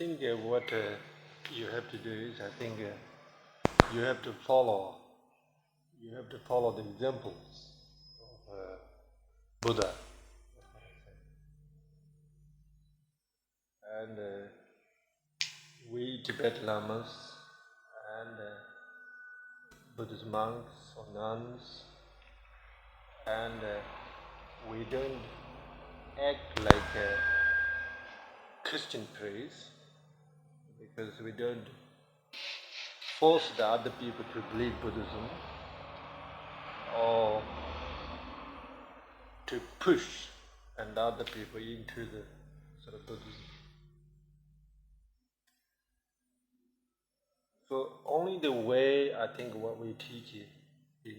think what you have to do is, I think you have to follow the examples of Buddha. And we Tibetan Lamas and Buddhist monks or nuns, and we don't act like Christian priests, because we don't force the other people to believe Buddhism or to push and other people into the sort of Buddhism. So only the way I think what we teach in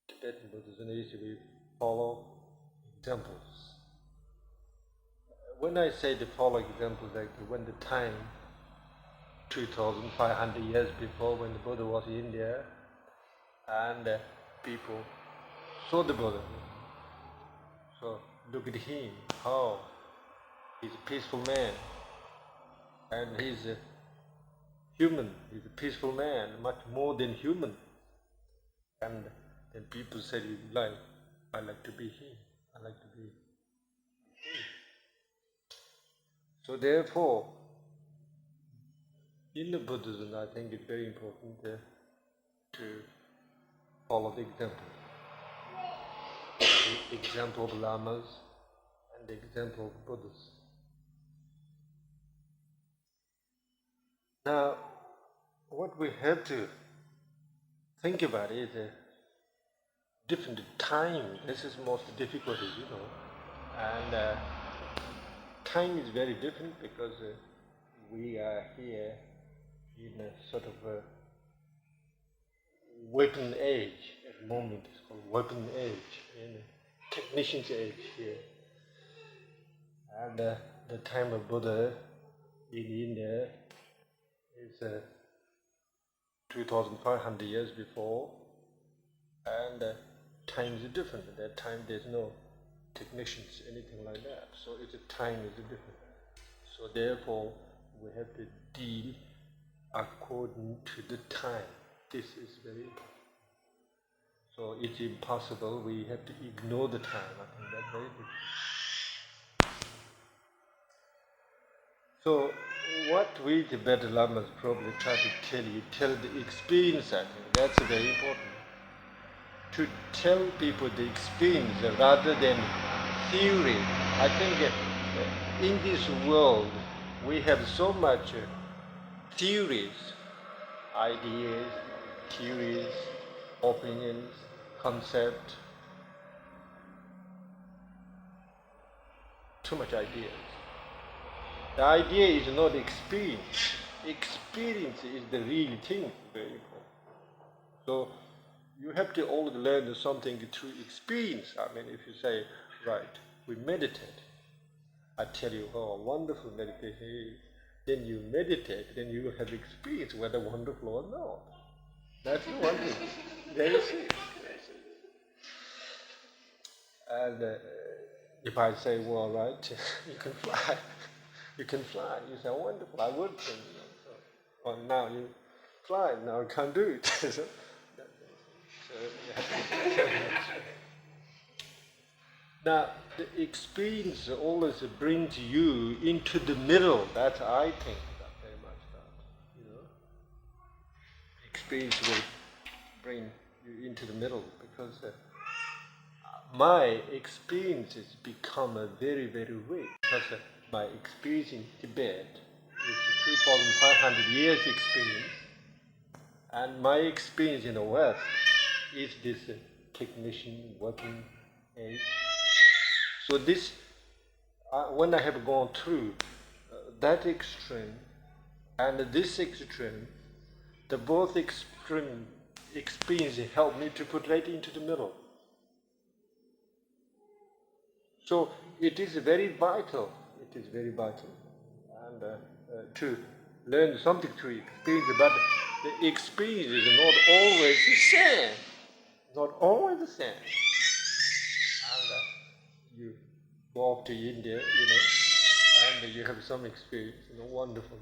Tibetan Buddhism is we follow examples. When I say to follow examples, like when the time 2,500 years before, when the Buddha was in India, and people saw the Buddha. So look at him, how he's a peaceful man, and he's a human, he's a peaceful man, much more than human. And then people said, I like to be him, I like to be him. So therefore, in the Buddhism, I think it's very important to follow the example. The example of Lamas and the example of Buddhas. Now, what we have to think about is a different time. This is most difficult, and time is very different because we are here in a sort of a weapon age at the moment. It's called weapon age, in a technician's age here. And the time of Buddha in India is 2,500 years before, and time is different. At that time there's no technicians, anything like that. So time is different. So therefore we have to deal according to the time. This is very important. So it's impossible, we have to ignore the time. I think that's very difficult. So what we Tibetan Lamas probably try to tell the experience, I think that's very important. To tell people the experience rather than theory. I think in this world we have so much theories, ideas, theories, opinions, concepts, too much ideas. The idea is not experience. Experience is the real thing, very important. So you have to always learn something through experience. I mean, if you say, right, we meditate, I tell you how wonderful meditation is, then you meditate, then you have experience whether wonderful or not. That's the one thing. Very serious. And if I say, well, right, you can fly, you say, wonderful, I would think, so, now you fly, now I can't do it. Now, the experience always brings you into the middle. That's, I think, very much that, Experience will bring you into the middle, because my experiences become very, very rich. Because my experience in Tibet is 2,500 years experience, and my experience in the West is this technician working age. So this, when I have gone through that extreme and this extreme, the both extreme experiences help me to put right into the middle. So it is very vital. It is very vital, and to learn something through experience. But the experience is not always the same. Not always the same. And you go off to India, and and you have some experience, wonderful.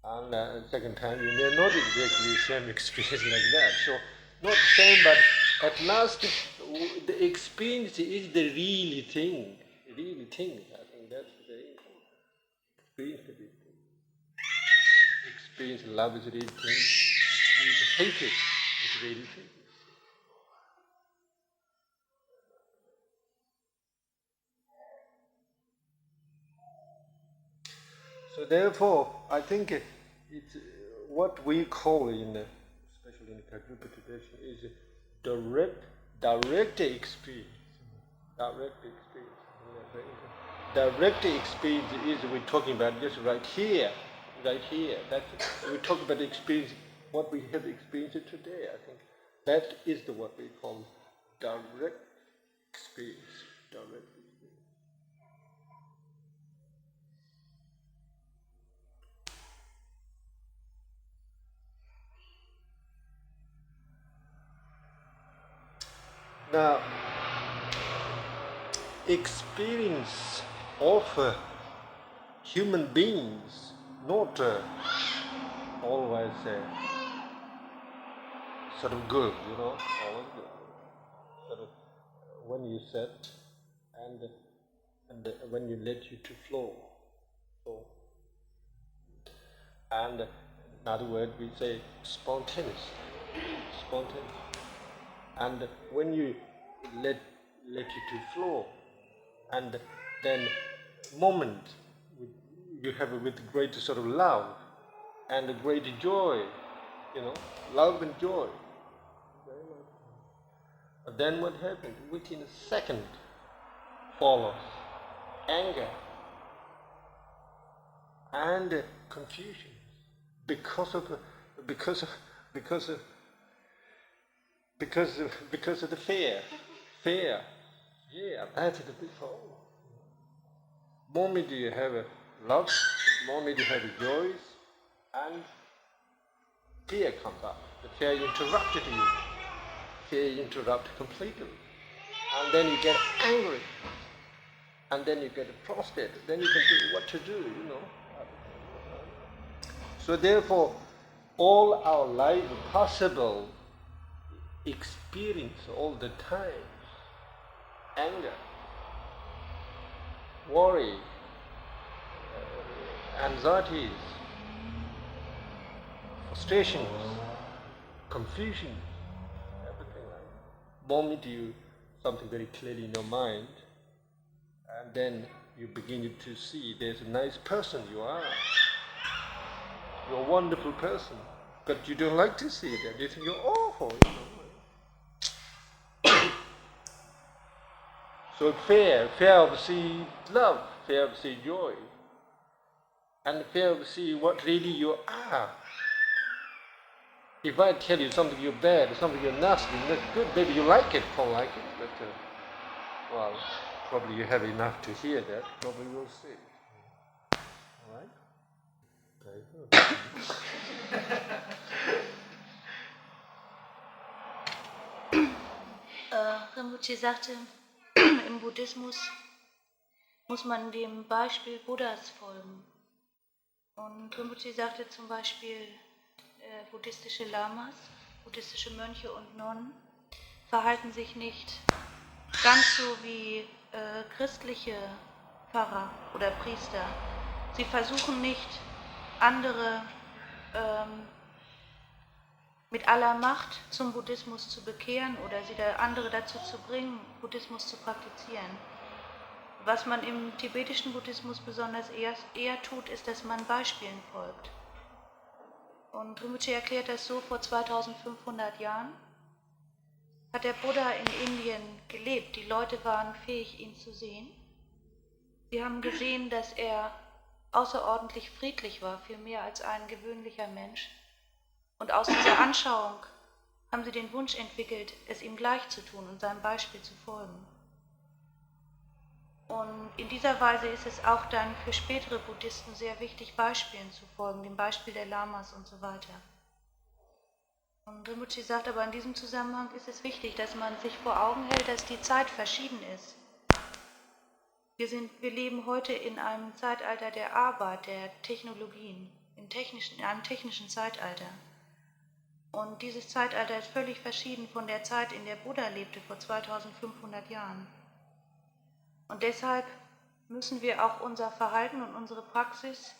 And second time, you may not exactly same experience like that. So, not the same, but at last, the experience is the real thing. Real thing. I think that's very important. Experience the real thing. Experience love is the real thing. Experience hatred is the real thing. So therefore, I think it's what we call especially in the Kagrupa tradition, is direct experience. Direct experience. Direct experience is we're talking about just right here. We're talking about the experience, what we have experienced today. I think that is what we call direct experience. Direct experience. Now, experience of human beings not always sort of good, always good. Sort of when you set and when you let you to flow. And in other words, we say spontaneous. And when you let you to flow, and then moment you have it with great sort of love and great joy, love and joy. But then what happens? Within a second follows anger and confusion because of the fear. Yeah, that's the big problem. Moment you have love, moment you have joy, and fear comes up. The fear interrupted you. Fear interrupted completely. And then you get angry. And then you get frustrated. Then you can do what to do, So therefore, all our life possible experience all the time, anger, worry, anxieties, frustrations, confusion, everything like that. Moment you something very clearly in your mind, and then you begin to see there's a nice person you are. You're a wonderful person, but you don't like to see that. You think you're awful. So fear of see love, fear of see joy, and fear of see what really you are. If I tell you something you're bad, something you're nasty, that's good, maybe you like it, don't like it, but well, probably you have enough to hear that, probably we'll see. All right? Very good. Rinpoche sagte, im Buddhismus muss man dem Beispiel Buddhas folgen. Und Rinpoche sagte zum Beispiel, buddhistische Lamas, buddhistische Mönche und Nonnen verhalten sich nicht ganz so wie christliche Pfarrer oder Priester. Sie versuchen nicht, andere mit aller Macht zum Buddhismus zu bekehren oder sie andere dazu zu bringen, Buddhismus zu praktizieren. Was man im tibetischen Buddhismus besonders eher tut, ist, dass man Beispielen folgt. Und Rinpoche erklärt das so: Vor 2500 Jahren hat der Buddha in Indien gelebt. Die Leute waren fähig, ihn zu sehen. Sie haben gesehen, dass er außerordentlich friedlich war, viel mehr als ein gewöhnlicher Mensch. Und aus dieser Anschauung haben sie den Wunsch entwickelt, es ihm gleich zu tun und seinem Beispiel zu folgen. Und in dieser Weise ist es auch dann für spätere Buddhisten sehr wichtig, Beispielen zu folgen, dem Beispiel der Lamas und so weiter. Und Rinpoche sagt aber, in diesem Zusammenhang ist es wichtig, dass man sich vor Augen hält, dass die Zeit verschieden ist. Wir leben heute in einem Zeitalter der Arbeit, der Technologien, in einem technischen Zeitalter. Und dieses Zeitalter ist völlig verschieden von der Zeit, in der Buddha lebte, vor 2500 Jahren. Und deshalb müssen wir auch unser Verhalten und unsere Praxis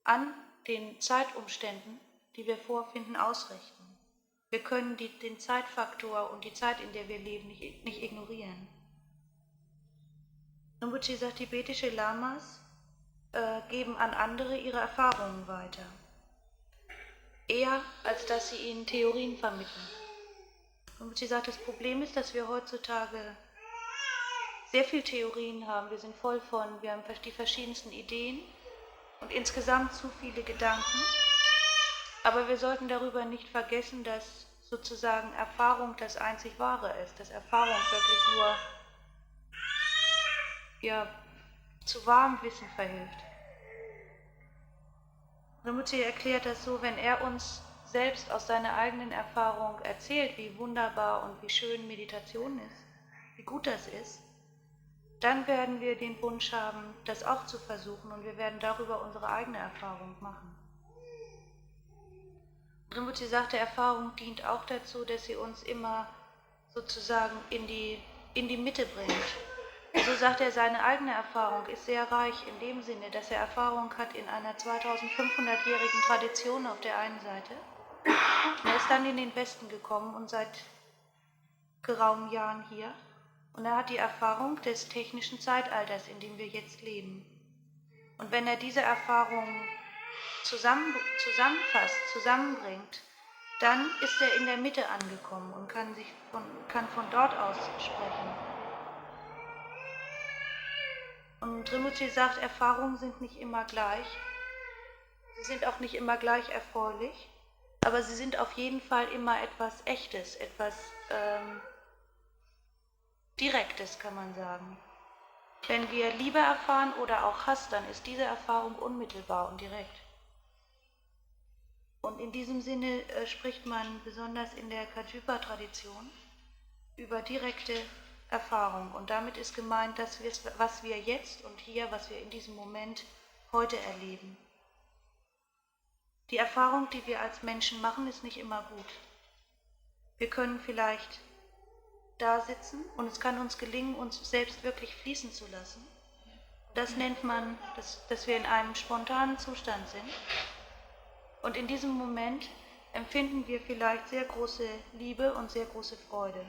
an den Zeitumständen, die wir vorfinden, ausrichten. Wir können den Zeitfaktor und die Zeit, in der wir leben, nicht ignorieren. Rinpoche sagt, tibetische Lamas geben an andere ihre Erfahrungen weiter, eher als dass sie ihnen Theorien vermitteln. Rinpoche sagt, das Problem ist, dass wir heutzutage sehr viel Theorien haben, wir haben die verschiedensten Ideen und insgesamt zu viele Gedanken, aber wir sollten darüber nicht vergessen, dass sozusagen Erfahrung das einzig Wahre ist, dass Erfahrung wirklich nur zu wahrem Wissen verhilft. Rinpoche erklärt das so, wenn er uns selbst aus seiner eigenen Erfahrung erzählt, wie wunderbar und wie schön Meditation ist, wie gut das ist, dann werden wir den Wunsch haben, das auch zu versuchen und wir werden darüber unsere eigene Erfahrung machen. Rinpoche sagt, die Erfahrung dient auch dazu, dass sie uns immer sozusagen in die Mitte bringt. So sagt er, seine eigene Erfahrung ist sehr reich in dem Sinne, dass er Erfahrung hat in einer 2500-jährigen Tradition auf der einen Seite. Und er ist dann in den Westen gekommen und seit geraumen Jahren hier. Und er hat die Erfahrung des technischen Zeitalters, in dem wir jetzt leben. Und wenn er diese Erfahrung zusammenbringt, dann ist er in der Mitte angekommen und kann von dort aus sprechen. Und Rinpoche sagt, Erfahrungen sind nicht immer gleich, sie sind auch nicht immer gleich erfreulich, aber sie sind auf jeden Fall immer etwas Echtes, etwas Direktes, kann man sagen. Wenn wir Liebe erfahren oder auch Hass, dann ist diese Erfahrung unmittelbar und direkt. Und in diesem Sinne spricht man besonders in der Kagyupa-Tradition über direkte Erfahrung. Und damit ist gemeint, was wir jetzt und hier, was wir in diesem Moment heute erleben. Die Erfahrung, die wir als Menschen machen, ist nicht immer gut. Wir können vielleicht da sitzen und es kann uns gelingen, uns selbst wirklich fließen zu lassen. Das nennt man, dass wir in einem spontanen Zustand sind. Und in diesem Moment empfinden wir vielleicht sehr große Liebe und sehr große Freude.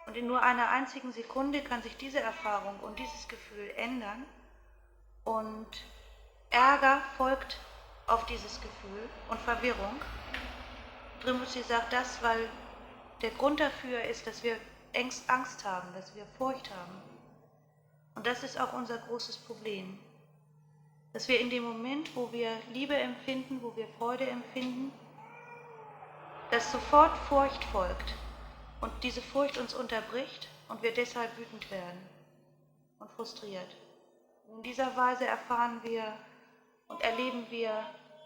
Und in nur einer einzigen Sekunde kann sich diese Erfahrung und dieses Gefühl ändern und Ärger folgt auf dieses Gefühl und Verwirrung. Rinpoche sagt das, weil der Grund dafür ist, dass wir Angst haben, dass wir Furcht haben. Und das ist auch unser großes Problem. Dass wir in dem Moment, wo wir Liebe empfinden, wo wir Freude empfinden, dass sofort Furcht folgt. Und diese Furcht uns unterbricht und wir deshalb wütend werden und frustriert. In dieser Weise erfahren wir und erleben wir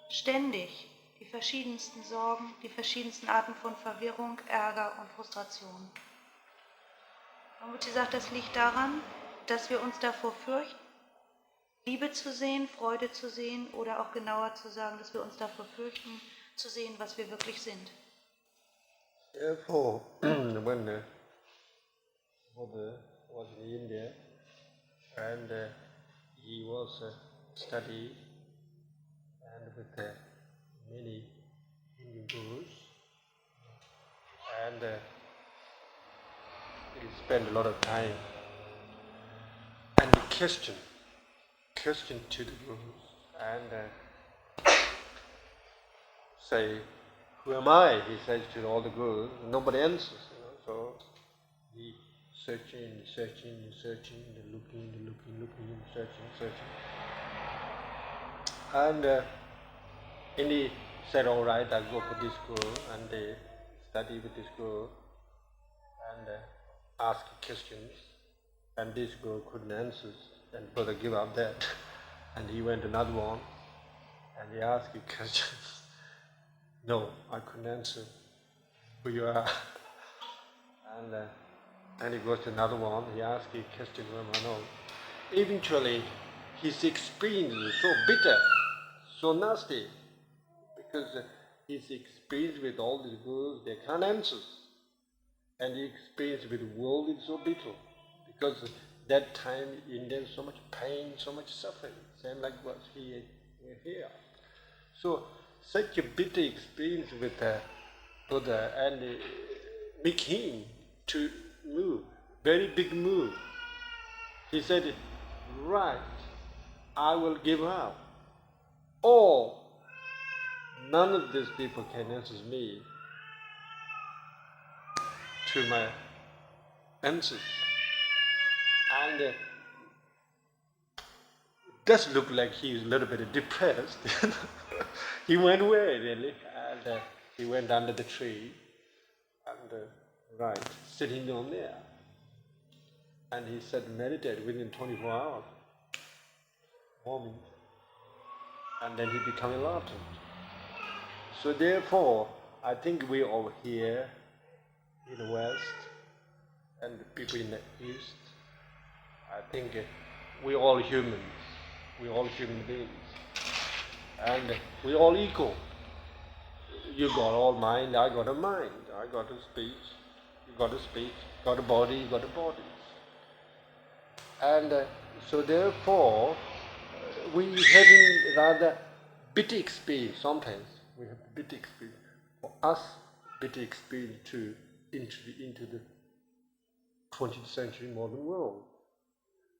ständig die verschiedensten Sorgen, die verschiedensten Arten von Verwirrung, Ärger und Frustration. Rinpoche sagt, das liegt daran, dass wir uns davor fürchten, Liebe zu sehen, Freude zu sehen oder auch genauer zu sagen, dass wir uns davor fürchten, zu sehen, was wir wirklich sind. Therefore, when Buddha was in India and he was studying and with many Indian gurus and he spent a lot of time and question to the gurus and say, who am I? He says to all the gurus, nobody answers, so he searching, looking, searching. And he said, all right, I'll go for this guru, and they study with this guru and ask questions, and this guru couldn't answer, and Buddha gave up that, and he went to another one, and he asked you questions. No, I couldn't answer who you are. And then he goes to another one, he asks you a question, who am I? No. eventually his experience is so bitter, so nasty, because his experience with all these gurus, they can't answer. And his experience with the world is so bitter, because that time in there so much pain, so much suffering, same like what he here. So such a bitter experience with Buddha and make him to move, very big move. He said, right, I will give up. Or none of these people can answer me to my answers. And it does look like he's a little bit depressed. He went away really, and he went under the tree and right, sitting down there. And he said meditate within 24 hours, morning, and then he became enlightened. So therefore, I think we all here in the West and the people in the East, I think we all humans, we all human beings, and we all equal. You got all mind, I got a mind, I got a speech, you got a speech, got a body, you got a body. And so therefore, we having rather bitter experience sometimes. We have bitter experience. For us, bitter experience to into the 20th century modern world.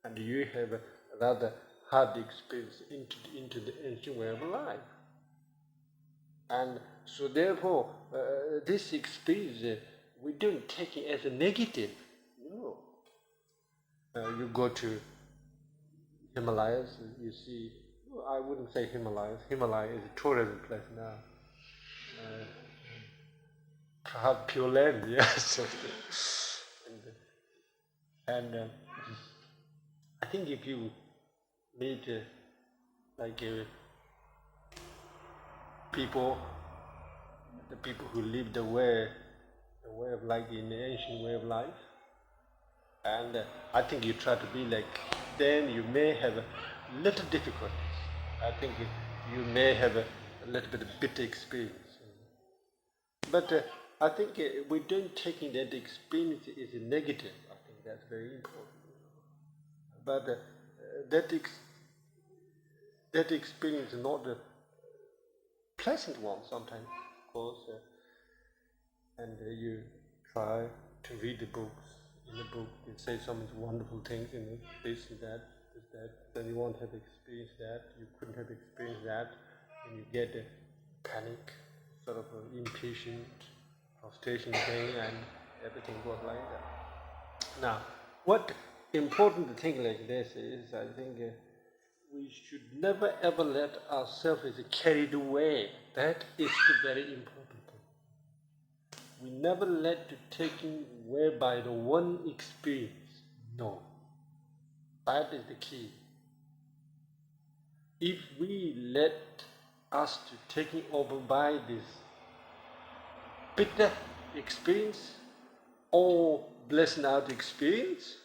And you have a rather hard experience into the ancient way of life. And so therefore, this experience, we don't take it as a negative. No. You go to Himalayas, you see, I wouldn't say Himalayas. Himalaya is a tourism place now. Perhaps Pure Land, yes. and I think if you meet people, the people who live the way of life in the ancient way of life, and I think you try to be like them, you may have a little difficulties. I think you may have a little bit of bitter experience. But I think we don't take that experience as a negative. I think that's very important. But that experience is not a pleasant one sometimes, of course. And you try to read the books. In the book, they say some wonderful things, this and that, then you won't have experienced that, you couldn't have experienced that, and you get a panic, sort of an impatient, frustration thing, and everything goes like that. Now, what important thing like this is, I think we should never ever let ourselves be carried away. That is the very important thing. We never let the taking away by the one experience. No. That is the key. If we let us to taking over by this bitter experience or blessing out experience,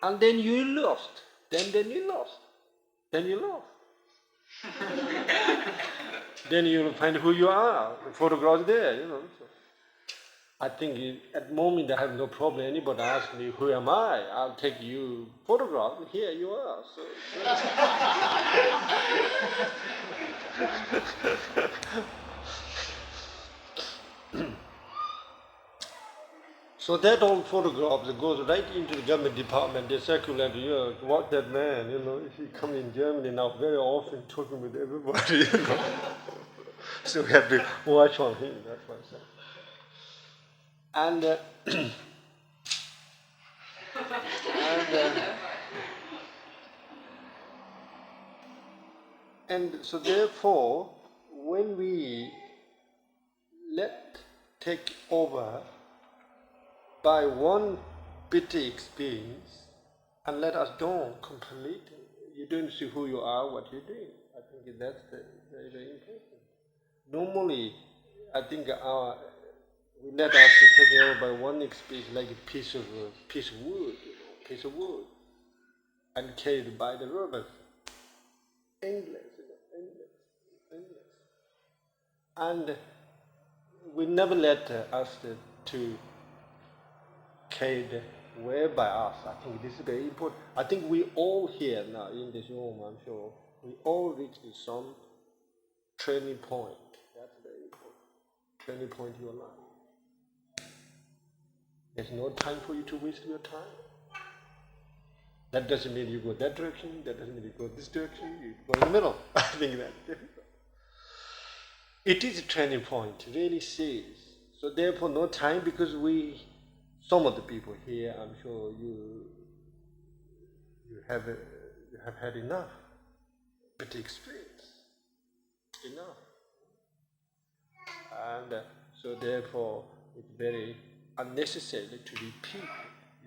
and then you lost. Then you lost. Then you lost. Then you'll find who you are. The photograph there, So I think at the moment I have no problem. Anybody asks me, who am I? I'll take you photograph. Here you are. So that old photograph that goes right into the government department, they circulate, what that man, if he comes in Germany now very often talking with everybody, So we have to watch on him, that's what I said. And so therefore, when we take over by one bitter experience and let us go completely, you don't see who you are, what you're doing. I think that's very, very important. Normally, I think we let us to take over by one experience, like a piece of wood, and carried by the rivers. Endless. And we never let us to carried away by us. I think this is very important. I think we all here now in this room, I'm sure, we all reached some training point. That's very important. Training point in your life. There's no time for you to waste your time. That doesn't mean you go that direction, that doesn't mean you go this direction, you go in the middle. I think that's difficult. It is a training point, really serious. So therefore no time, because some of the people here, I'm sure you have had enough, but experience enough. And so therefore it's very unnecessary to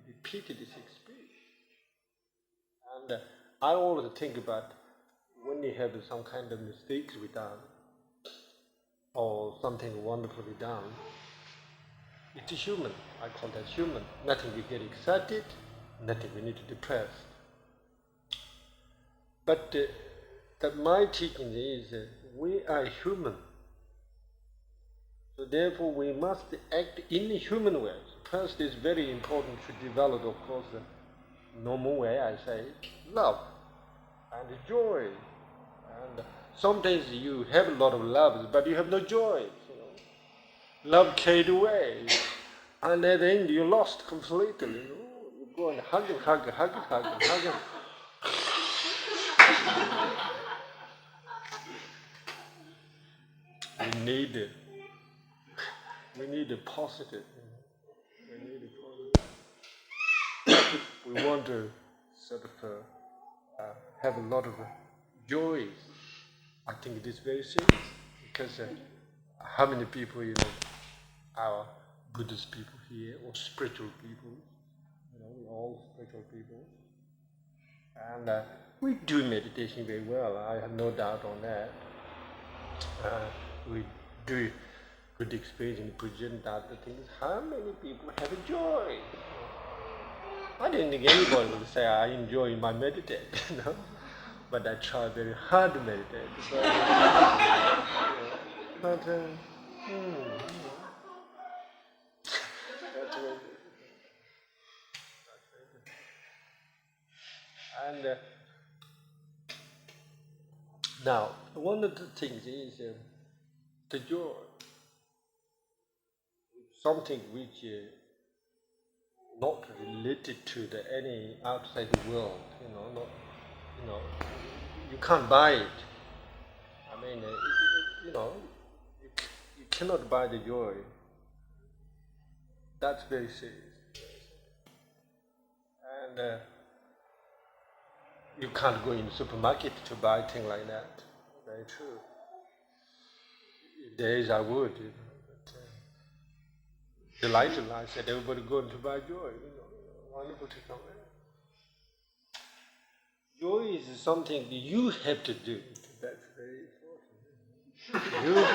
repeat this experience. And I always think about when you have some kind of mistakes we done, or something wonderfully done, it is human. I call that human. Nothing we get excited, nothing we need to depress. But my teaching is we are human. So therefore we must act in a human way. First, it's very important to develop, of course, the normal way, I say, love and joy. And sometimes you have a lot of love, but you have no joy. Love carried away, and at the end you're lost completely. You go and hug. We need a positive. We need a positive. We want to sort of have a lot of joy. I think it is very serious, because how many people, our Buddhist people here, or spiritual people, we're all spiritual people, and we do meditation very well. I have no doubt on that. We do good experience in present other things. How many people have a joy? I didn't think anybody would say I enjoy my meditation, but I try very hard to meditate. And now, one of the things is the joy, something which is not related to any outside world. You can't buy it. I mean, you cannot buy the joy. That's very serious. And you can't go in the supermarket to buy things like that. Very true. If there is, I would. But, delighted, I said, everybody going to buy joy. Wonderful to come there. Joy is something you have to do. That's very important.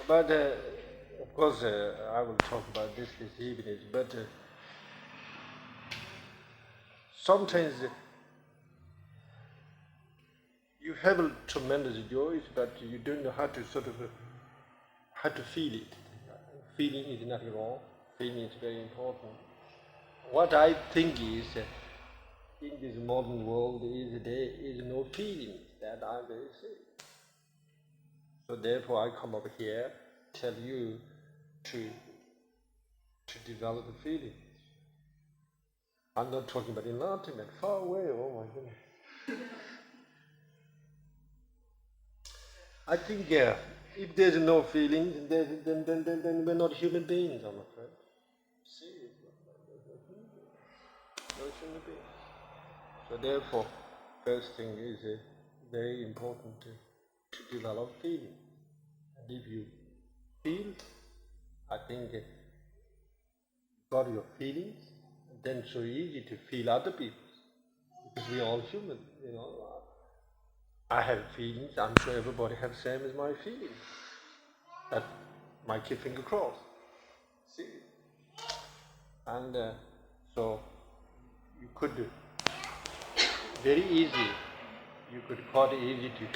But of course, I will talk about this evening. But sometimes you have a tremendous joy, but you don't know how to how to feel it. Feeling is nothing wrong. Feeling is very important. What I think is, in this modern world, there is no feelings. That I'm very sick. So therefore, I come over here, tell you to develop the feelings. I'm not talking about enlightenment, far away. Oh my goodness. I think if there's no feelings, then we're not human beings, I'm afraid. Seriously, no human beings. So therefore, first thing is very important to develop feelings. And if you feel, I think you've got your feelings, and then it's so easy to feel other people's, because we're all human, I have feelings, I'm sure everybody has the same as my feelings. That my keep finger crossed. See? And so you could very easy, you could quite easy to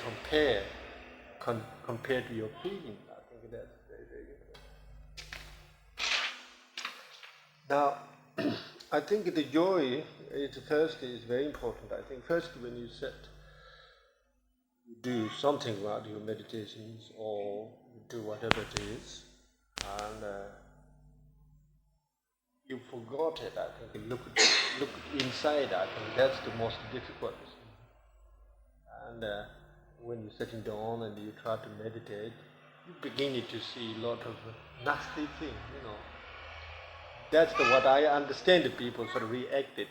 compare to your feelings. I think that's very, very good. Now, I think the joy is very important. I think first when you do something about your meditations or you do whatever it is, and you forgot it, I think. Look inside, I think that's the most difficult. And when you're sitting down and you try to meditate, you begin to see a lot of nasty things, That's what I understand. The people sort of reacted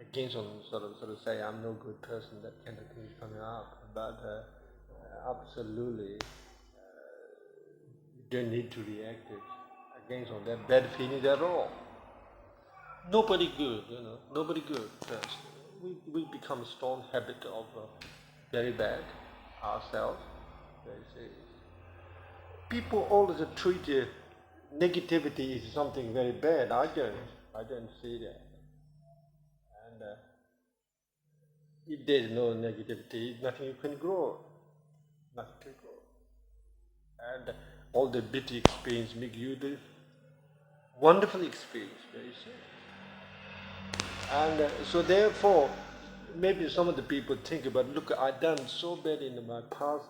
against on sort of say I'm no good person. That kind of thing is coming up, but absolutely you don't need to react against on that bad feelings at all. Nobody good, Nobody good. First, we become a strong habit of very bad ourselves. Very serious. People always treat negativity is something very bad. I don't see that. And if there's no negativity, nothing you can grow. Nothing to grow. And all the bitter experience make you the wonderful experience, very soon. And so therefore, maybe some of the people think about, look, I've done so bad in my past,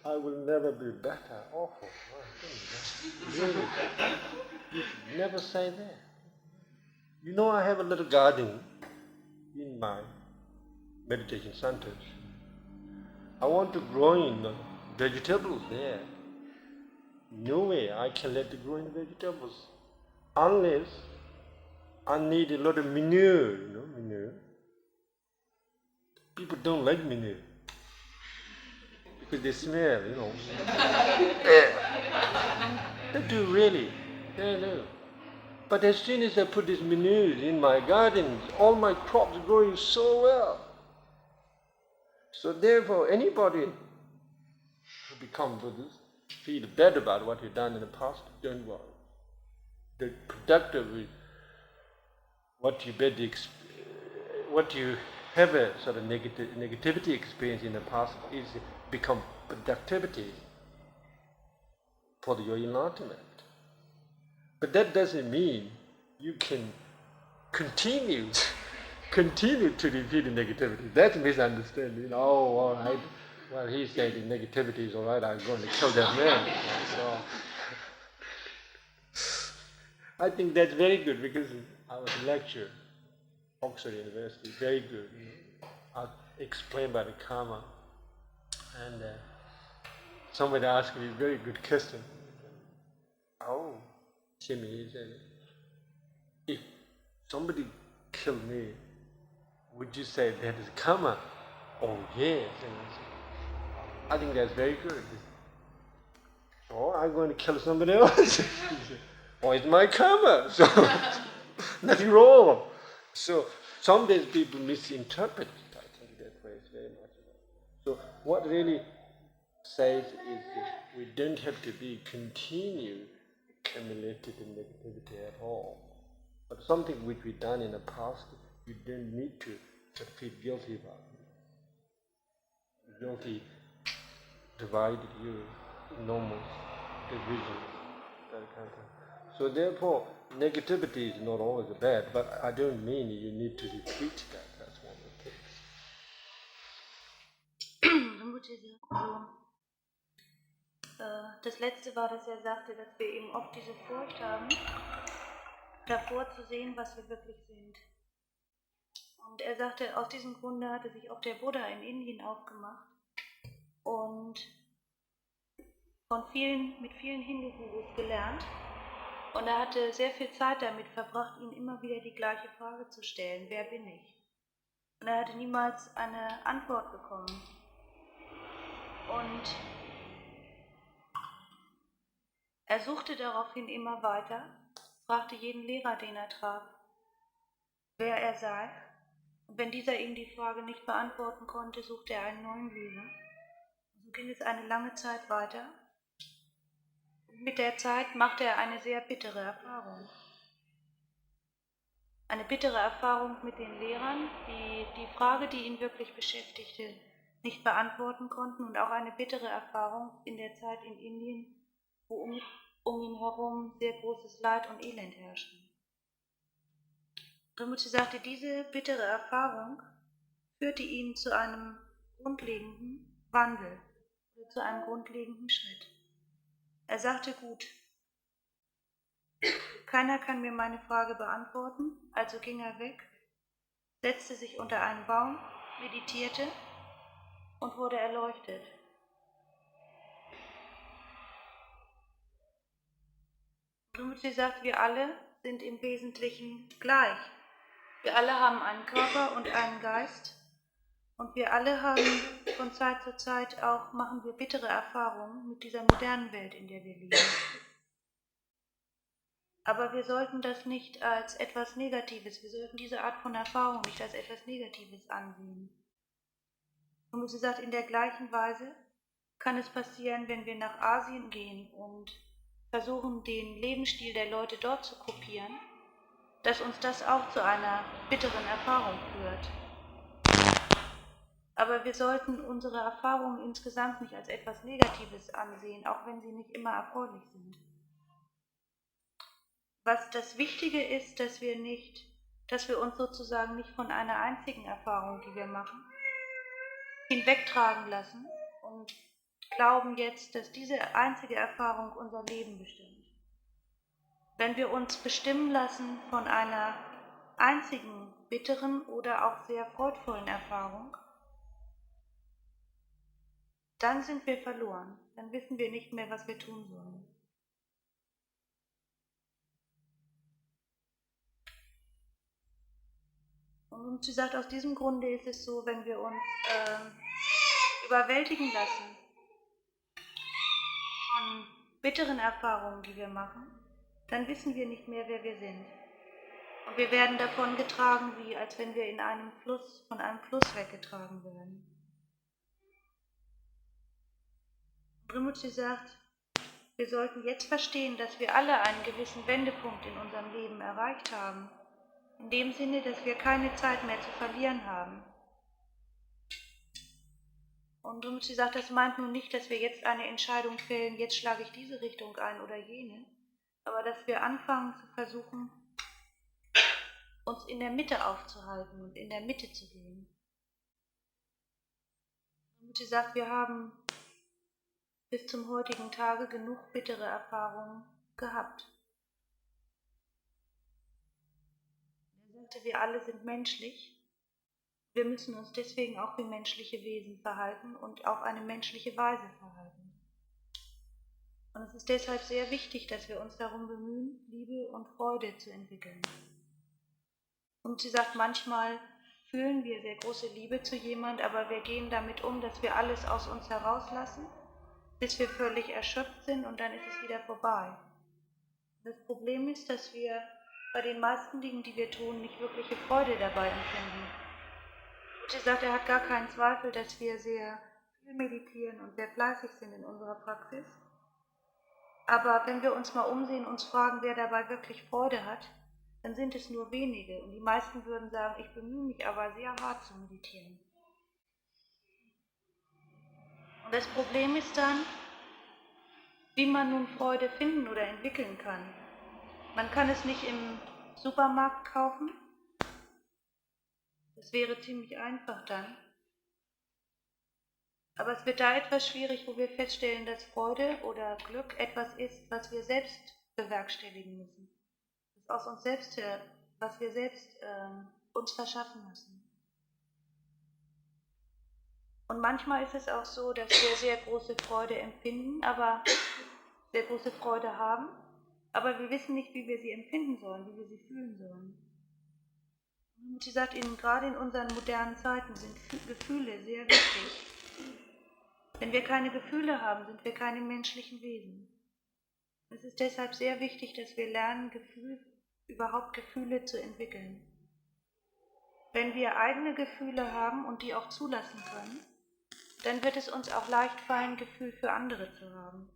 I will never be better. Awful. Really? You should never say that. I have a little garden in my meditation center. I want to grow in vegetables there. No way I can let it grow in vegetables unless I need a lot of manure, manure. People don't like manure because they smell, They do really, they do. But as soon as I put this manure in my gardens, all my crops are growing so well. So therefore, anybody who becomes Buddhist, feel bad about what you've done in the past, don't worry. The productive, what you have a sort of negativity experience in the past is become productivity for your enlightenment. But that doesn't mean you can continue to repeat the negativity. That's misunderstanding. Oh, all right. Well, he said the negativity is all right. I'm going to kill that man. So I think that's very good because I was a lecturer, Oxford University, very good. I explained about the karma, and somebody asked me a very good question. Oh, Chime, he said, if somebody killed me, would you say that is karma? Oh, yes. I think that's very good. So I'm going to kill somebody else. Oh, it's my karma. So nothing wrong. So some days people misinterpret it. I think that way is very much. So what really says is that we don't have to be continued accumulated in negativity at all. But something which we've done in the past, you don't need to feel guilty about it. Guilty divided you, enormous division, that kind of thing. So therefore, negativity is not always bad, but I don't mean you need to repeat that. That's one of the Das letzte war, dass sagte, dass wir eben oft diese Furcht haben, davor zu sehen, was wir wirklich sind. Und sagte, aus diesem Grunde hatte sich auch der Buddha in Indien aufgemacht und mit vielen Hindu-Gurus gelernt. Und hatte sehr viel Zeit damit verbracht, ihnen immer wieder die gleiche Frage zu stellen: Wer bin ich? Und hatte niemals eine Antwort bekommen. Und suchte daraufhin immer weiter, fragte jeden Lehrer, den traf, wer sei. Und wenn dieser ihm die Frage nicht beantworten konnte, suchte einen neuen Lehrer. So ging es eine lange Zeit weiter. Und mit der Zeit machte eine sehr bittere Erfahrung. eine bittere Erfahrung mit den Lehrern, die die Frage, die ihn wirklich beschäftigte, nicht beantworten konnten, und auch eine bittere Erfahrung in der Zeit in Indien, wo um ihn herum sehr großes Leid und Elend herrschte. Rinpoche sagte, diese bittere Erfahrung führte ihn zu einem grundlegenden Wandel, oder zu einem grundlegenden Schritt. Er sagte, gut, keiner kann mir meine Frage beantworten, also ging er weg, setzte sich unter einen Baum, meditierte und wurde erleuchtet. Rinpoche sagt, wir alle sind im Wesentlichen gleich. Wir alle haben einen Körper und einen Geist und wir alle haben von Zeit zu Zeit auch, machen wir bittere Erfahrungen mit dieser modernen Welt, in der wir leben. Aber wir sollten das nicht als etwas Negatives, wir sollten diese Art von Erfahrung nicht als etwas Negatives ansehen. Und sie sagt, in der gleichen Weise kann es passieren, wenn wir nach Asien gehen und versuchen, den Lebensstil der Leute dort zu kopieren, dass uns das auch zu einer bitteren Erfahrung führt. Aber wir sollten unsere Erfahrungen insgesamt nicht als etwas Negatives ansehen, auch wenn sie nicht immer erfreulich sind. Was das Wichtige ist, dass wir uns sozusagen nicht von einer einzigen Erfahrung, die wir machen, hinwegtragen lassen und glauben jetzt, dass diese einzige Erfahrung unser Leben bestimmt. Wenn wir uns bestimmen lassen von einer einzigen bitteren oder auch sehr freudvollen Erfahrung, dann sind wir verloren, dann wissen wir nicht mehr, was wir tun sollen. Und sie sagt, aus diesem Grunde ist es so, wenn wir uns überwältigen lassen von bitteren Erfahrungen, die wir machen, dann wissen wir nicht mehr, wer wir sind. Und wir werden davon getragen, wie als wenn wir von einem Fluss weggetragen werden. Rinpoche sagt, wir sollten jetzt verstehen, dass wir alle einen gewissen Wendepunkt in unserem Leben erreicht haben. In dem Sinne, dass wir keine Zeit mehr zu verlieren haben. Und Rinpoche sagt, das meint nun nicht, dass wir jetzt eine Entscheidung fällen, jetzt schlage ich diese Richtung ein oder jene, aber dass wir anfangen zu versuchen, uns in der Mitte aufzuhalten und in der Mitte zu gehen. Rinpoche sagt, wir haben bis zum heutigen Tage genug bittere Erfahrungen gehabt. Er sagte, wir alle sind menschlich. Wir müssen uns deswegen auch wie menschliche Wesen verhalten und auf eine menschliche Weise verhalten. Und es ist deshalb sehr wichtig, dass wir uns darum bemühen, Liebe und Freude zu entwickeln. Und sie sagt, manchmal fühlen wir sehr große Liebe zu jemand, aber wir gehen damit um, dass wir alles aus uns herauslassen, bis wir völlig erschöpft sind und dann ist es wieder vorbei. Das Problem ist, dass wir bei den meisten Dingen, die wir tun, nicht wirkliche Freude dabei empfinden. Und sie sagt, er hat gar keinen Zweifel, dass wir sehr viel meditieren und sehr fleißig sind in unserer Praxis. Aber wenn wir uns mal umsehen, uns fragen, wer dabei wirklich Freude hat, dann sind es nur wenige. Und die meisten würden sagen, ich bemühe mich aber sehr hart zu meditieren. Und das Problem ist dann, wie man nun Freude finden oder entwickeln kann. Man kann es nicht im Supermarkt kaufen. Das wäre ziemlich einfach dann. Aber es wird da etwas schwierig, wo wir feststellen, dass Freude oder Glück etwas ist, was wir selbst bewerkstelligen müssen. Das ist aus uns selbst, was wir selbst uns verschaffen müssen. Und manchmal ist es auch so, dass wir sehr große Freude empfinden, aber sehr große Freude haben, aber wir wissen nicht, wie wir sie empfinden sollen, wie wir sie fühlen sollen. Und sie sagt, gerade in unseren modernen Zeiten sind Gefühle sehr wichtig. Wenn wir keine Gefühle haben, sind wir keine menschlichen Wesen. Es ist deshalb sehr wichtig, dass wir lernen, überhaupt Gefühle zu entwickeln. Wenn wir eigene Gefühle haben und die auch zulassen können, dann wird es uns auch leicht fallen, Gefühl für andere zu haben.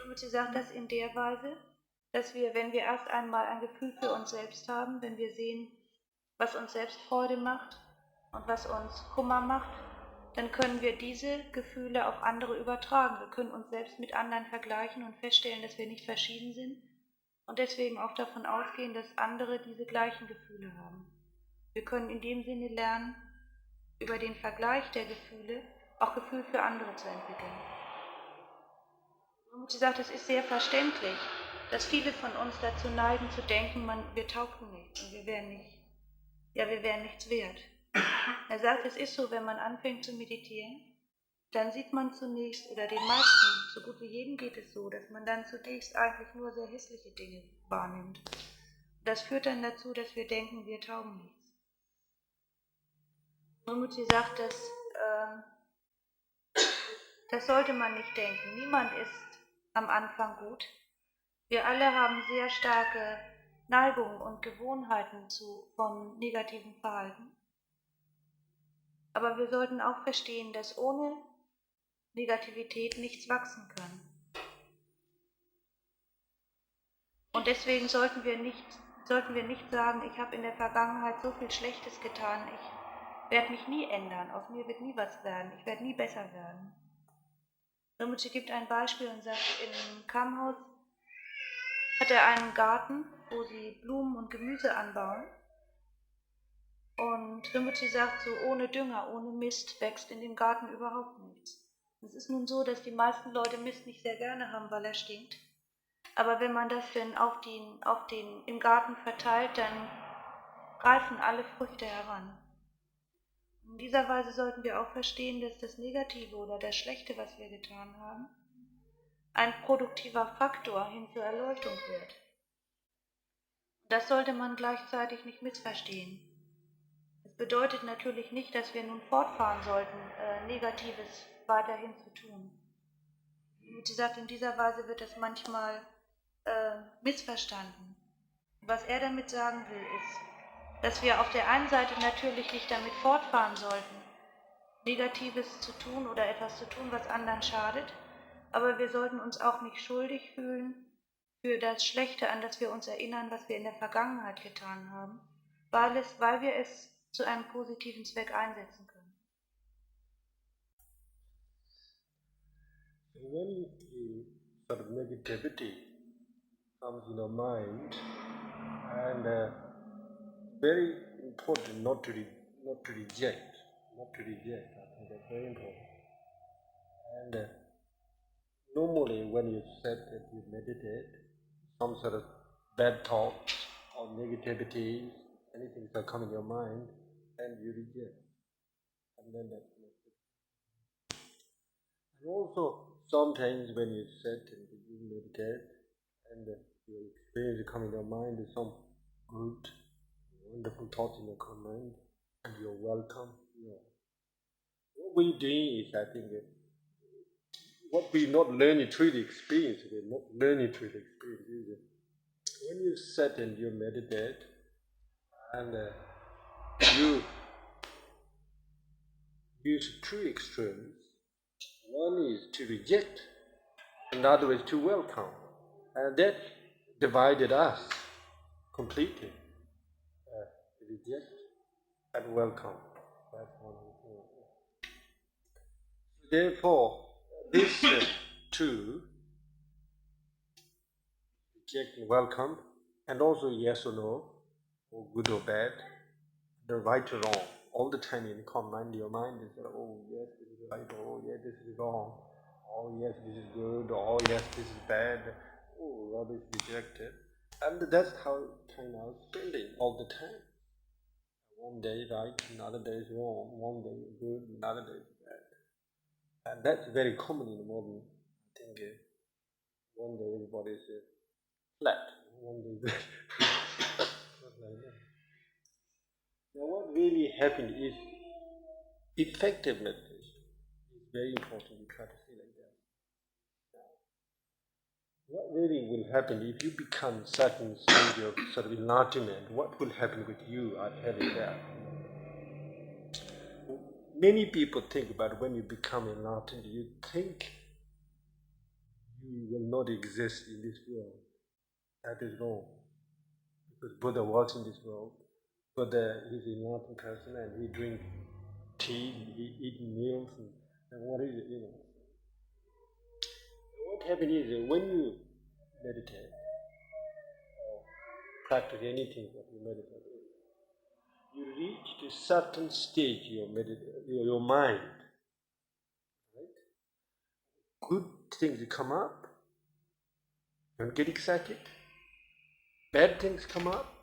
Und sie sagt das in der Weise, dass wir, wenn wir erst einmal ein Gefühl für uns selbst haben, wenn wir sehen, was uns selbst Freude macht und was uns Kummer macht, dann können wir diese Gefühle auf andere übertragen. Wir können uns selbst mit anderen vergleichen und feststellen, dass wir nicht verschieden sind und deswegen auch davon ausgehen, dass andere diese gleichen Gefühle haben. Wir können in dem Sinne lernen, über den Vergleich der Gefühle auch Gefühl für andere zu entwickeln. Und sie sagt, es ist sehr verständlich, dass viele von uns dazu neigen zu denken, wir taugten nichts und wir wären nichts wert. Er sagt, es ist so, wenn man anfängt zu meditieren, dann sieht man zunächst, oder den meisten, so gut wie jedem geht es so, dass man dann zunächst eigentlich nur sehr hässliche Dinge wahrnimmt. Das führt dann dazu, dass wir denken, wir taugen nichts. Und sie sagt, das sollte man nicht denken. Niemand ist am Anfang gut. Wir alle haben sehr starke Neigungen und Gewohnheiten von negativem Verhalten. Aber wir sollten auch verstehen, dass ohne Negativität nichts wachsen kann. Und deswegen sollten wir nicht sagen, ich habe in der Vergangenheit so viel Schlechtes getan, ich werde mich nie ändern, aus mir wird nie was werden, ich werde nie besser werden. Rinpoche gibt ein Beispiel und sagt, im Kammhaus hat er einen Garten, wo sie Blumen und Gemüse anbauen. Und Rinpoche sagt so, ohne Dünger, ohne Mist wächst in dem Garten überhaupt nichts. Es ist nun so, dass die meisten Leute Mist nicht sehr gerne haben, weil er stinkt. Aber wenn man das dann im Garten verteilt, dann greifen alle Früchte heran. In dieser Weise sollten wir auch verstehen, dass das Negative oder das Schlechte, was wir getan haben, ein produktiver Faktor hin zur Erleuchtung wird. Das sollte man gleichzeitig nicht missverstehen. Das bedeutet natürlich nicht, dass wir nun fortfahren sollten, Negatives weiterhin zu tun. Wie gesagt, in dieser Weise wird das manchmal missverstanden. Was er damit sagen will, ist, dass wir auf der einen Seite natürlich nicht damit fortfahren sollten, Negatives zu tun oder etwas zu tun, was anderen schadet, aber wir sollten uns auch nicht schuldig fühlen für das Schlechte, an das wir uns erinnern, was wir in der Vergangenheit getan haben, weil wir es zu einem positiven Zweck einsetzen können. When sort of negativity comes in our mind, and very important not to reject. I think that's very important. And normally, when you said that you meditate, some sort of bad thoughts or negativity, anything that come in your mind, and you reject, and then that's not good. And also, sometimes when you sit and you meditate, and your experience come in your mind is some good, wonderful thoughts in your mind, and you're welcome. What we're doing is, I think, what we're not learning through the experience, we're not learning through the experience, is it? When you sit and you meditate, and you use two extremes, one is to reject, another is to welcome, and that divided us completely. Reject and welcome. That's one thing. Therefore, this two, reject and welcome, and also yes or no, or good or bad, the right or wrong. All the time in calm mind, your mind is oh yes, this is right, oh yes, this is wrong, oh yes, this is good, oh yes, this is bad, oh rubbish, rejected. And that's how kind of feeling all the time. One day right, another day is wrong, one day is good, another day is bad. And that's very common in the modern, I think, one day everybody is flat, one day is not like that. Now what really happened is effective meditation is very important, you try to say like that. Now, what really will happen if you become certain stage of sort of enlightenment, what will happen with you, I tell you that. Many people think about when you become enlightened, you think you will not exist in this world. That is wrong. Because Buddha was in this world. Buddha is an enlightened person and he drink tea, he eat meals, and what is it, What happens is when you meditate or practice anything that you meditate, you reach to a certain stage your mind, right? Good things come up, don't get excited. Bad things come up,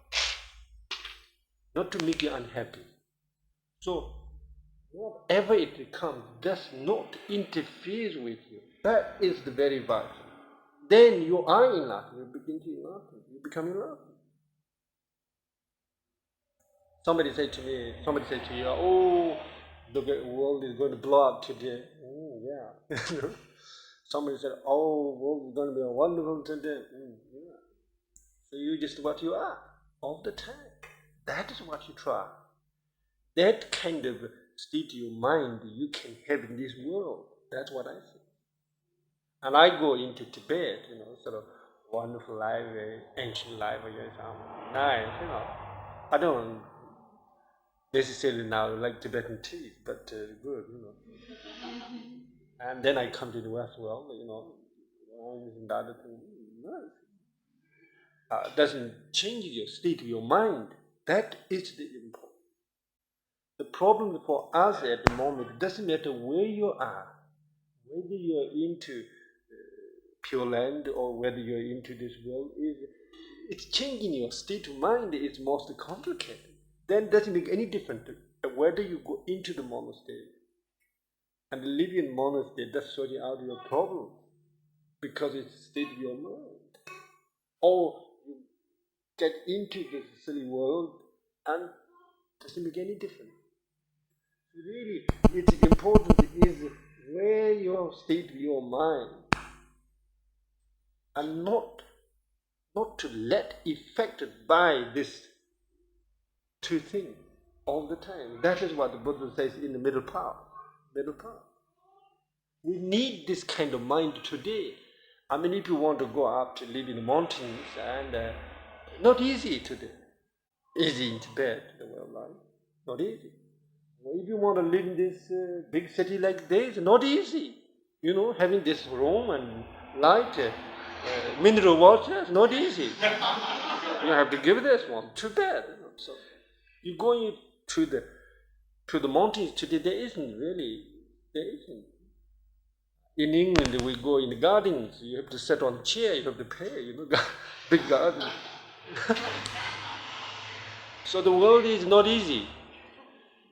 not to make you unhappy. So, whatever it comes does not interfere with you. That is the very vital. Then you are enlightened, you begin to enlighten, you become enlightened. Somebody said to you, oh, the world is going to blow up today. Oh, yeah. Somebody said, oh, the world is going to be wonderful today. Yeah. So you just what you are, all the time. That is what you try. That kind of state of your mind you can have in this world. That's what I think. And I go into Tibet, sort of wonderful life, ancient life, nice, I don't necessarily now like Tibetan tea, but good, And then I come to the West world, and the other thing, nice. Doesn't change your state of your mind. That is the important. The problem for us at the moment, it doesn't matter where you are, whether you're into Pure Land or whether you're into this world, it's changing your state of mind is most complicated. Then it doesn't make any difference whether you go into the monastery and live in monastery, that's sorting out your problem because it's the state of your mind. Or you get into the silly world and it doesn't make any difference. Really, it's important is where your state of your mind and not to let affected by this two things all the time. That is what the Buddha says in the middle path. We need this kind of mind today. I mean, if you want to go up to live in the mountains, and not easy today. Easy in Tibet, the world life, not easy. Well, if you want to live in this big city like this, not easy. Having this room and light, mineral water, not easy. You have to give this one. Too bad. So you go to the mountains today. There isn't. In England, we go in the gardens. You have to sit on a chair. You have to pay. Big garden. So the world is not easy.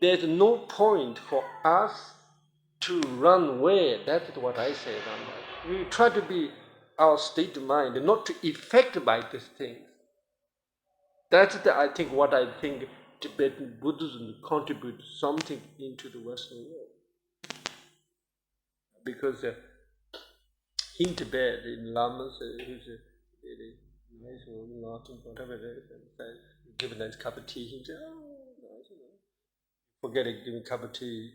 There's no point for us to run away. That's what I say. We try to be our state of mind, not to affect by these things. That's I think Tibetan Buddhism contributes something into the Western world. Because in Tibet, in Lamas, he's a really nice old Latin, whatever it is, and give a nice cup of tea. He says, oh, nice, Forget it, give me a cup of tea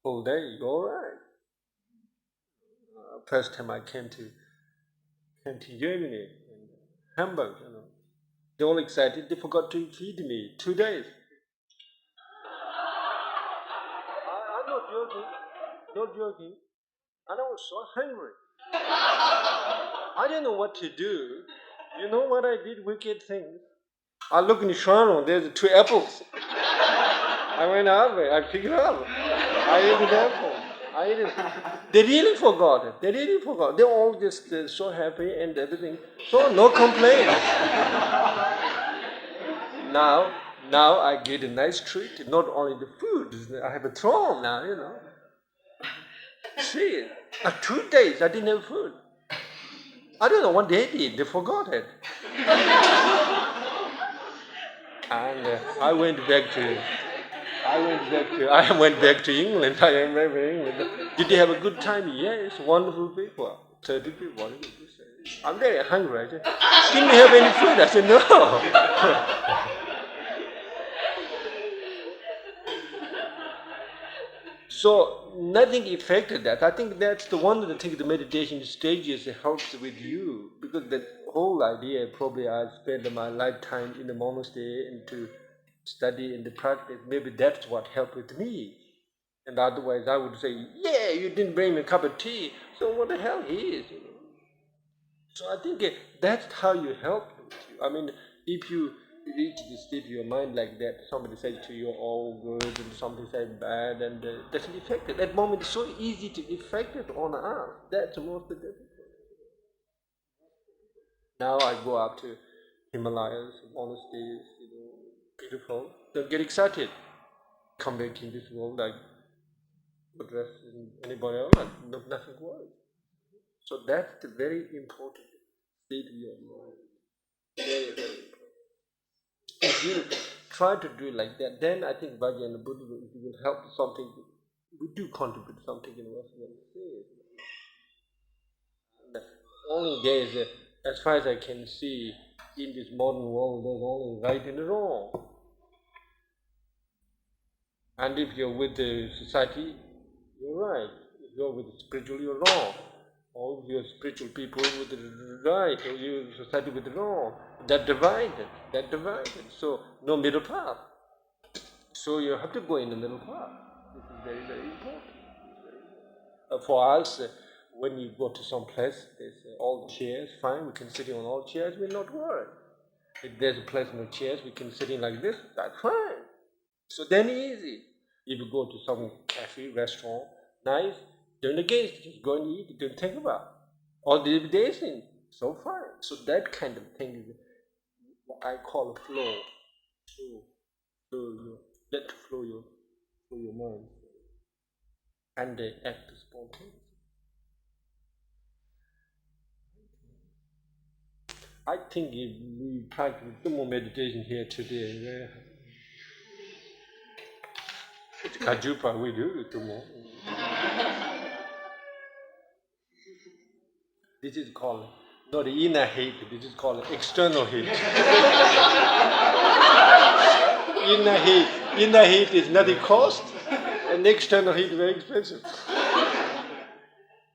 all day, you go all right. First time I came to Germany, in Hamburg, They're all excited, they forgot to feed me 2 days. I'm not joking. And I was so hungry. I didn't know what to do. You know what I did? Wicked things. I looked in the shrine, there's 2 apples. I went out there, I figured out. I ate an apple. They really forgot it. They're all just so happy and everything. So no complaint. Now I get a nice treat. Not only the food, I have a throne now, See, 2 days I didn't have food. I don't know what they did. They forgot it. And I went back to England. I remember England. Did you have a good time? Yes, wonderful people. 30 people. What did you say? I'm very hungry. I said, didn't you have any food? I said, no. So nothing affected that. I think that's one of the things the meditation stages helps with you, because the whole idea probably I spent my lifetime in the monastery and to study and to practice. Maybe that's what helped with me. And otherwise I would say, yeah, you didn't bring me a cup of tea, so what the hell he is, you know. So I think that's how you help you. I mean, if you reach the state of your mind like that, somebody says to you, all good, and something says bad, and doesn't affect it. That moment is so easy to affect it on us. That's the most difficult. Now I go up to Himalayas, monasteries, you know, beautiful. Don't get excited. Come back in this world like address anybody else, nothing works. So that's the very important state of your mind. Very, very important. If you try to do like that, then I think Bhajya and Buddha will help something. We do contribute something in Western faith. The only there is, as far as I can see, in this modern world, there's only right and wrong. And if you're with the society, you're right. If you're with the spiritual, you're wrong. Or if you're spiritual people with the right, or you're society with the wrong. That divided. So no middle path. So you have to go in the middle path. This is very, very important. For us, when you go to some place, there's all chairs, fine, we can sit on all chairs, we're not worried. If there's a place no chairs, we can sit in like this, that's fine. So then easy. If you go to some cafe, restaurant, nice, don't against, just go and eat, don't think about it. All the dancing, so fine. So that kind of thing is what I call a flow. Let flow your mind. And they act spontaneously. I think if we practice some more meditation here today, it's Kajupa, we do it tomorrow. This is called not inner hate, this is called external hate. Inner hate is nothing cost, and external hate is very expensive.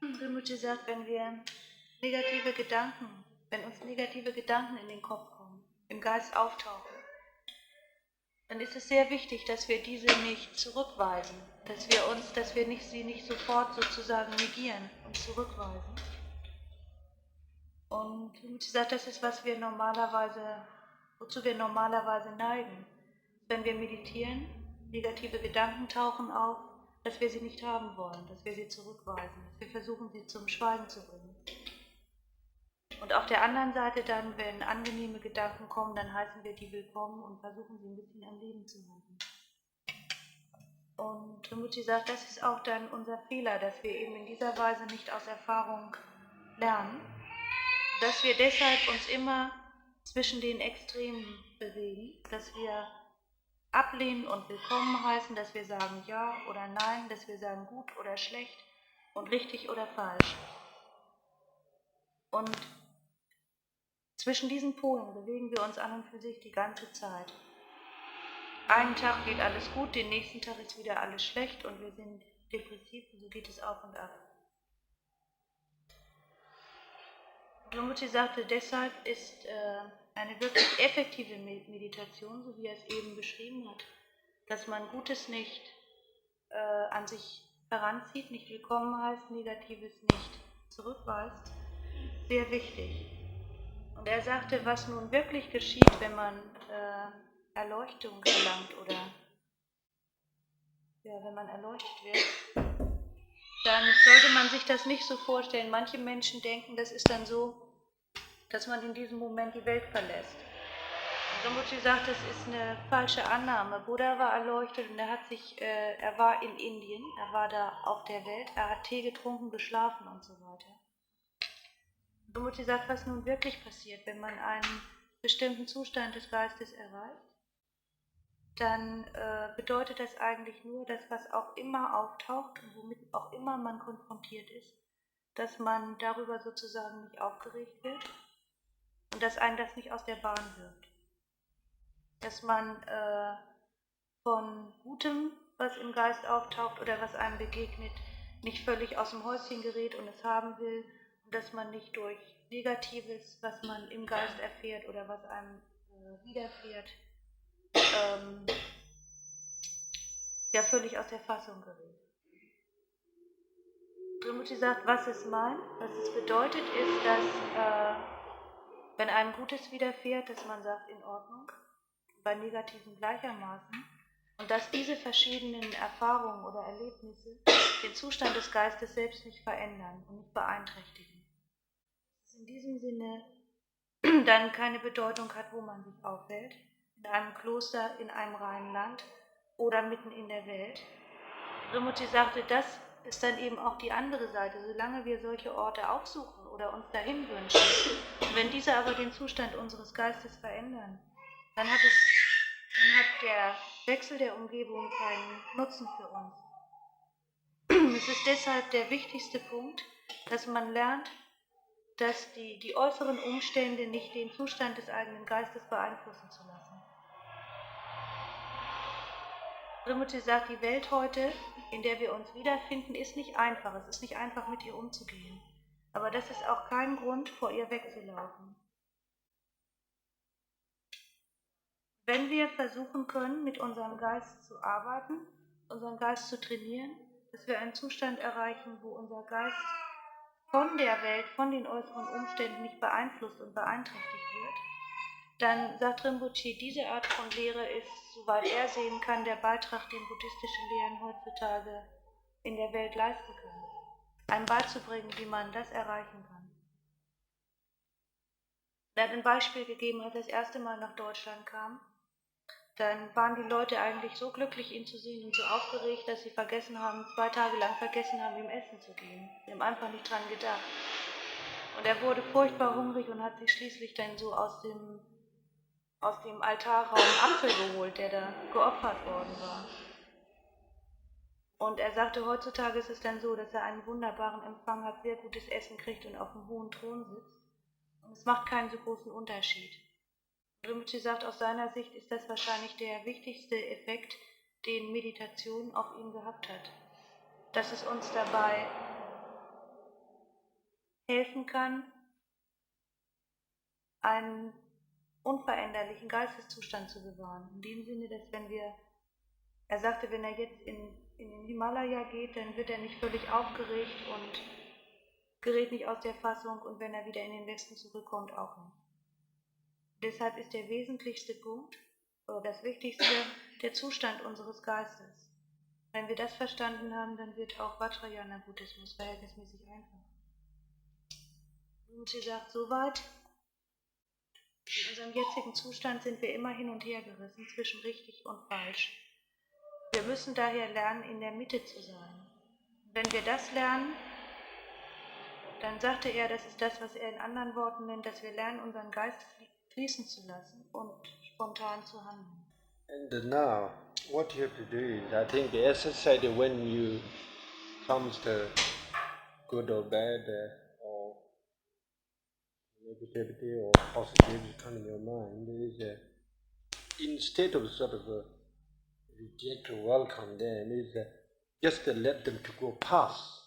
Rinpoche sagt, wenn uns negative Gedanken in den Kopf kommen, im Geist auftauchen, dann ist es sehr wichtig, dass wir diese nicht zurückweisen, dass wir sie nicht sofort sozusagen negieren und zurückweisen. Und Rinpoche sagt, das ist, wozu wir normalerweise neigen. Wenn wir meditieren, negative Gedanken tauchen auf, dass wir sie nicht haben wollen, dass wir sie zurückweisen, dass wir versuchen, sie zum Schweigen zu bringen. Und auf der anderen Seite dann, wenn angenehme Gedanken kommen, dann heißen wir die willkommen und versuchen sie ein bisschen am Leben zu halten. Und Rinpoche sagt, das ist auch dann unser Fehler, dass wir eben in dieser Weise nicht aus Erfahrung lernen, dass wir deshalb uns immer zwischen den Extremen bewegen, dass wir ablehnen und willkommen heißen, dass wir sagen ja oder nein, dass wir sagen gut oder schlecht und richtig oder falsch. Und zwischen diesen Polen bewegen wir uns an und für sich die ganze Zeit. Einen Tag geht alles gut, den nächsten Tag ist wieder alles schlecht und wir sind depressiv und so geht es auf und ab. Rinpoche sagte, deshalb ist eine wirklich effektive Meditation, so wie er es eben beschrieben hat, dass man Gutes nicht an sich heranzieht, nicht willkommen heißt, Negatives nicht zurückweist, sehr wichtig. Und er sagte, was nun wirklich geschieht, wenn man Erleuchtung erlangt oder wenn man erleuchtet wird, dann sollte man sich das nicht so vorstellen. Manche Menschen denken, das ist dann so, dass man in diesem Moment die Welt verlässt. Rinpoche sagt, das ist eine falsche Annahme. Buddha war erleuchtet und er war in Indien, er war da auf der Welt, er hat Tee getrunken, geschlafen und so weiter. Rinpoche sagt, was nun wirklich passiert, wenn man einen bestimmten Zustand des Geistes erreicht, dann bedeutet das eigentlich nur, dass was auch immer auftaucht und womit auch immer man konfrontiert ist, dass man darüber sozusagen nicht aufgeregt wird und dass einen das nicht aus der Bahn wirft. Dass man von Gutem was im Geist auftaucht oder was einem begegnet, nicht völlig aus dem Häuschen gerät und es haben will und dass man nicht durch Negatives, was man im Geist erfährt oder was einem widerfährt, ja völlig aus der Fassung gerät. Rinpoche sagt, was es meint, was es bedeutet ist, dass wenn einem Gutes widerfährt, dass man sagt, in Ordnung, bei Negativen gleichermaßen, und dass diese verschiedenen Erfahrungen oder Erlebnisse den Zustand des Geistes selbst nicht verändern und nicht beeinträchtigen. Dass es in diesem Sinne dann keine Bedeutung hat, wo man sich aufhält, in einem Kloster, in einem reinen Land oder mitten in der Welt. Rinpoche sagte, das ist dann eben auch die andere Seite, solange wir solche Orte aufsuchen oder uns dahin wünschen. Und wenn diese aber den Zustand unseres Geistes verändern, dann hat der Wechsel der Umgebung keinen Nutzen für uns. Es ist deshalb der wichtigste Punkt, dass man lernt, dass die äußeren Umstände nicht den Zustand des eigenen Geistes beeinflussen zu lassen. Rinpoche sagt, die Welt heute, in der wir uns wiederfinden, ist nicht einfach. Es ist nicht einfach, mit ihr umzugehen. Aber das ist auch kein Grund, vor ihr wegzulaufen. Wenn wir versuchen können, mit unserem Geist zu arbeiten, unseren Geist zu trainieren, dass wir einen Zustand erreichen, wo unser Geist von der Welt, von den äußeren Umständen nicht beeinflusst und beeinträchtigt wird, dann sagt Rinpoche, diese Art von Lehre ist, soweit er sehen kann, der Beitrag, den buddhistische Lehren heutzutage in der Welt leisten können. Einem beizubringen, wie man das erreichen kann. Er hat ein Beispiel gegeben, als er das erste Mal nach Deutschland kam. Dann waren die Leute eigentlich so glücklich, ihn zu sehen und so aufgeregt, dass sie 2 Tage lang vergessen haben, ihm essen zu geben. Sie haben einfach nicht dran gedacht. Und er wurde furchtbar hungrig und hat sich schließlich dann so aus dem Altarraum Apfel geholt, der da geopfert worden war. Und er sagte, heutzutage ist es dann so, dass er einen wunderbaren Empfang hat, sehr gutes Essen kriegt und auf einem hohen Thron sitzt. Und es macht keinen so großen Unterschied. Rinpoche sagt, aus seiner Sicht ist das wahrscheinlich der wichtigste Effekt, den Meditation auf ihn gehabt hat. Dass es uns dabei helfen kann, einen unveränderlichen Geisteszustand zu bewahren. In dem Sinne, dass er sagte, wenn er jetzt in den Himalaya geht, dann wird er nicht völlig aufgeregt und gerät nicht aus der Fassung und wenn er wieder in den Westen zurückkommt, auch nicht. Deshalb ist der wesentlichste Punkt, oder das Wichtigste, der Zustand unseres Geistes. Wenn wir das verstanden haben, dann wird auch Vajrayana-Buddhismus verhältnismäßig einfach. Und sie sagt, soweit, in unserem jetzigen Zustand sind wir immer hin und her gerissen zwischen richtig und falsch. Wir müssen daher lernen, in der Mitte zu sein. Wenn wir das lernen, dann sagte er, das ist das, was er in anderen Worten nennt, dass wir lernen, unseren Geist fließen zu lassen und spontan zu handeln. And now, what you have to do is, I think, as I said, when you comes to good or bad, or negativity or positivity come in your mind, is instead of sort of reject or welcome them, is just let them to go past.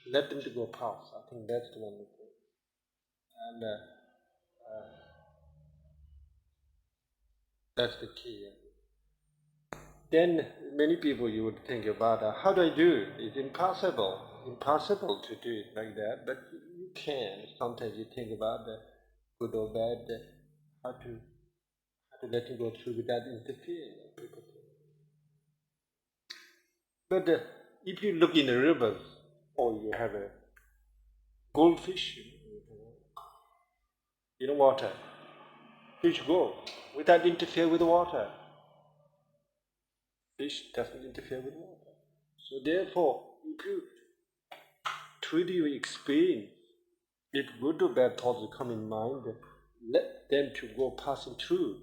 Let them to go past. I think that's the one thing. And that's the key. Then many people you would think about how do I do it? It's impossible to do it like that, but you can. Sometimes you think about the good or bad, how to let it go through without interfering. But if you look in the rivers, or you have a goldfish in the water, fish go without interfere with the water. Fish doesn't interfere with water. So therefore, if you treat your experience, if good or bad thoughts come in mind, let them to go passing through.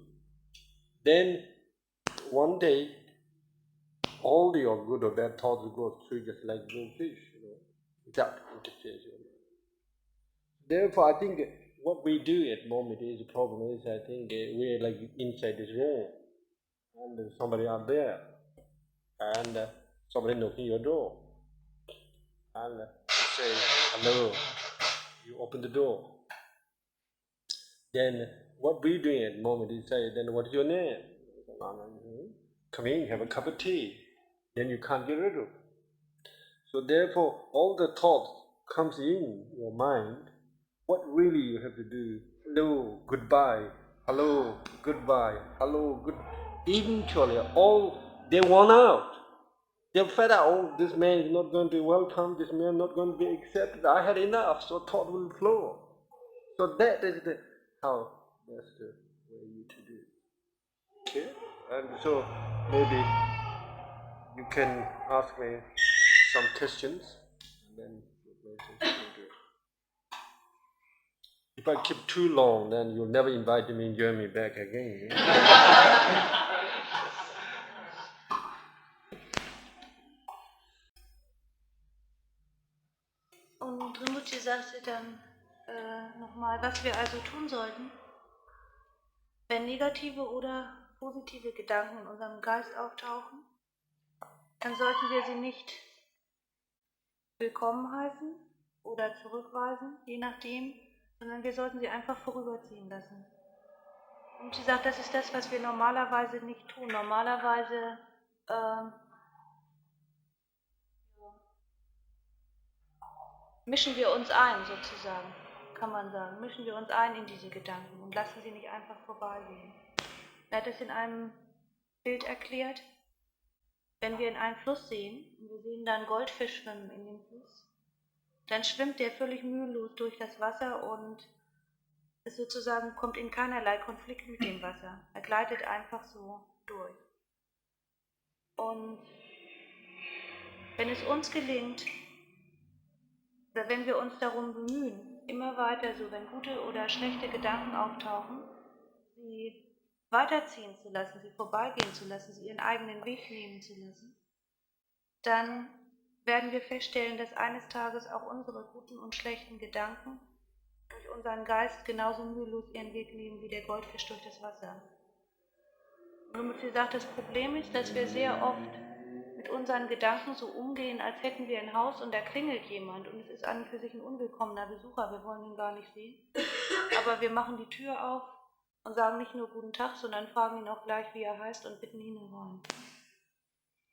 Then one day, all your good or bad thoughts will go through just like goldfish, without interference. Therefore, I think what we do at the moment is the problem is, I think we're like inside this room, and there's somebody out there. and somebody knocking your door, and you say hello, you open the door. Then what we doing at the moment is say, then what's your name? Come in, have a cup of tea. Then you can't get rid of it. So therefore, all the thoughts comes in your mind. What really you have to do? Hello, goodbye. Hello, goodbye. Hello, good. Eventually, all they want out. They're fed out. Oh, this man is not going to be welcome. This man is not going to be accepted. I had enough, so thought will flow. So that is how that's the way you to do. Okay, and so maybe you can ask me some questions, and then we'll do it. If I keep too long, then you'll never invite me in Germany back again. Und Rinpoche sagte dann nochmal, was wir also tun sollten, wenn negative oder positive Gedanken in unserem Geist auftauchen, dann sollten wir sie nicht willkommen heißen oder zurückweisen, je nachdem, sondern wir sollten sie einfach vorüberziehen lassen. Und sie sagt, das ist das, was wir normalerweise nicht tun. Normalerweise mischen wir uns ein, sozusagen, kann man sagen. Mischen wir uns ein in diese Gedanken und lassen sie nicht einfach vorbeigehen. Er hat es in einem Bild erklärt, wenn wir in einen Fluss sehen und wir sehen da einen Goldfisch schwimmen in dem Fluss, dann schwimmt der völlig mühelos durch das Wasser und es sozusagen kommt in keinerlei Konflikt mit dem Wasser. Er gleitet einfach so durch. Und wenn es uns gelingt, oder wenn wir uns darum bemühen, immer weiter so, wenn gute oder schlechte Gedanken auftauchen, sie weiterziehen zu lassen, sie vorbeigehen zu lassen, sie ihren eigenen Weg nehmen zu lassen, dann werden wir feststellen, dass eines Tages auch unsere guten und schlechten Gedanken durch unseren Geist genauso mühelos ihren Weg nehmen wie der Goldfisch durch das Wasser. Und sie sagt, das Problem ist, dass wir sehr oft mit unseren Gedanken so umgehen, als hätten wir ein Haus und da klingelt jemand und es ist an und für sich ein unwillkommener Besucher, wir wollen ihn gar nicht sehen. Aber wir machen die Tür auf und sagen nicht nur guten Tag, sondern fragen ihn auch gleich, wie er heißt und bitten ihn herein.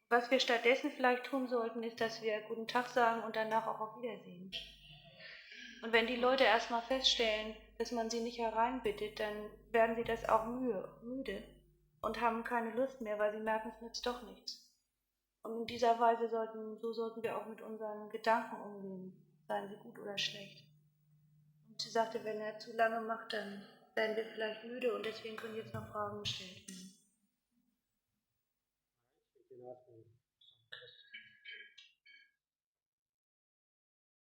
Was wir stattdessen vielleicht tun sollten, ist, dass wir guten Tag sagen und danach auch auf Wiedersehen. Und wenn die Leute erstmal feststellen, dass man sie nicht hereinbittet, dann werden sie das auch müde und haben keine Lust mehr, weil sie merken, es nützt doch nichts. Und in dieser Weise sollten wir auch mit unseren Gedanken umgehen, seien sie gut oder schlecht. Und sie sagte, wenn er zu lange macht, dann werden wir vielleicht müde und deswegen können jetzt noch Fragen gestellt werden.